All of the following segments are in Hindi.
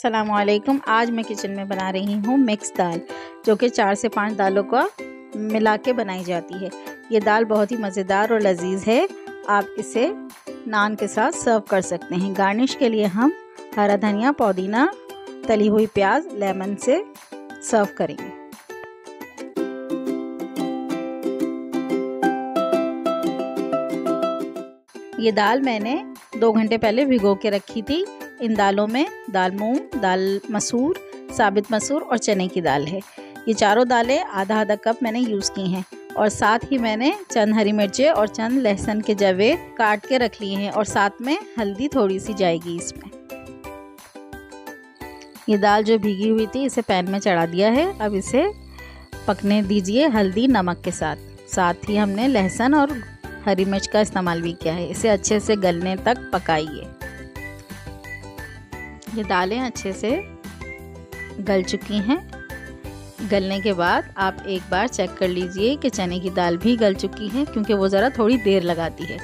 अस्सलाम वालेकुम। आज मैं किचन में बना रही हूँ मिक्स दाल, जो कि 4 से 5 दालों का मिला के बनाई जाती है। ये दाल बहुत ही मज़ेदार और लजीज है। आप इसे नान के साथ सर्व कर सकते हैं। गार्निश के लिए हम हरा धनिया, पुदीना, तली हुई प्याज, लेमन से सर्व करेंगे। ये दाल मैंने 2 घंटे पहले भिगो के रखी थी। इन दालों में दाल मूंग, दाल मसूर, साबित मसूर और चने की दाल है। ये चारों दालें आधा आधा कप मैंने यूज़ की हैं और साथ ही मैंने चंद हरी मिर्चें और चंद लहसुन के जवे काट के रख लिए हैं और साथ में हल्दी थोड़ी सी जाएगी इसमें। ये दाल जो भीगी हुई थी इसे पैन में चढ़ा दिया है। अब इसे पकने दीजिए हल्दी नमक के साथ। साथ ही हमने लहसुन और हरी मिर्च का इस्तेमाल भी किया है। इसे अच्छे से गलने तक पकाइए। ये दालें अच्छे से गल चुकी हैं। गलने के बाद आप एक बार चेक कर लीजिए कि चने की दाल भी गल चुकी है, क्योंकि वो ज़रा थोड़ी देर लगाती है।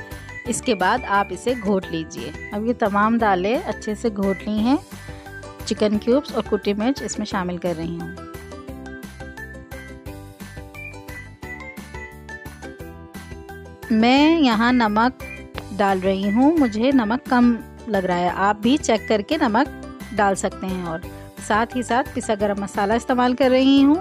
इसके बाद आप इसे घोट लीजिए। अब ये तमाम दालें अच्छे से घोट ली हैं। चिकन क्यूब्स और कुटी मिर्च इसमें शामिल कर रही हूँ। मैं यहाँ नमक डाल रही हूँ, मुझे नमक कम लग रहा है। आप भी चेक करके नमक डाल सकते हैं। और साथ ही साथ पिसा गरम मसाला इस्तेमाल कर रही हूँ।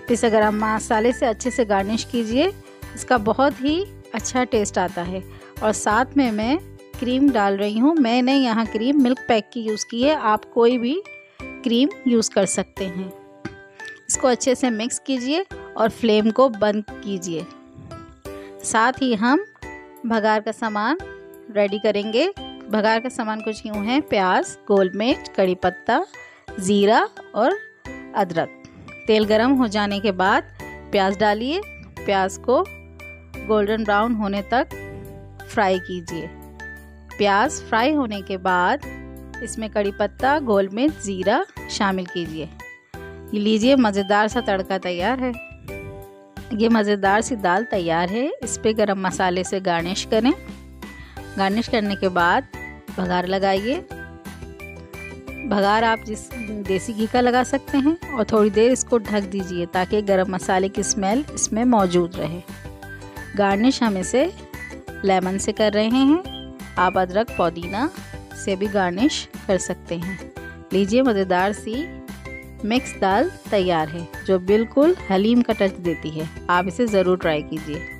पिसा गरम मसाले से अच्छे से गार्निश कीजिए, इसका बहुत ही अच्छा टेस्ट आता है। और साथ में मैं क्रीम डाल रही हूँ। मैंने यहाँ क्रीम मिल्क पैक की यूज़ की है, आप कोई भी क्रीम यूज़ कर सकते हैं। इसको अच्छे से मिक्स कीजिए और फ्लेम को बंद कीजिए। साथ ही हम भगार का सामान रेडी करेंगे। भगार का सामान कुछ यूँ है: प्याज, गोल मिर्च, कड़ी पत्ता, ज़ीरा और अदरक। तेल गरम हो जाने के बाद प्याज डालिए। प्याज को गोल्डन ब्राउन होने तक फ्राई कीजिए। प्याज फ्राई होने के बाद इसमें कड़ी पत्ता, गोल मिर्च, ज़ीरा शामिल कीजिए। ये लीजिए, मज़ेदार सा तड़का तैयार है। ये मज़ेदार सी दाल तैयार है। इस पे गरम मसाले से गार्निश करें। गार्निश करने के बाद भगार लगाइए। भगार आप जिस देसी घी का लगा सकते हैं और थोड़ी देर इसको ढक दीजिए ताकि गरम मसाले की स्मेल इसमें मौजूद रहे। गार्निश हम इसे लेमन से कर रहे हैं। आप अदरक, पुदीना से भी गार्निश कर सकते हैं। लीजिए, मज़ेदार सी मिक्स दाल तैयार है, जो बिल्कुल हलीम का टच देती है। आप इसे ज़रूर ट्राई कीजिए।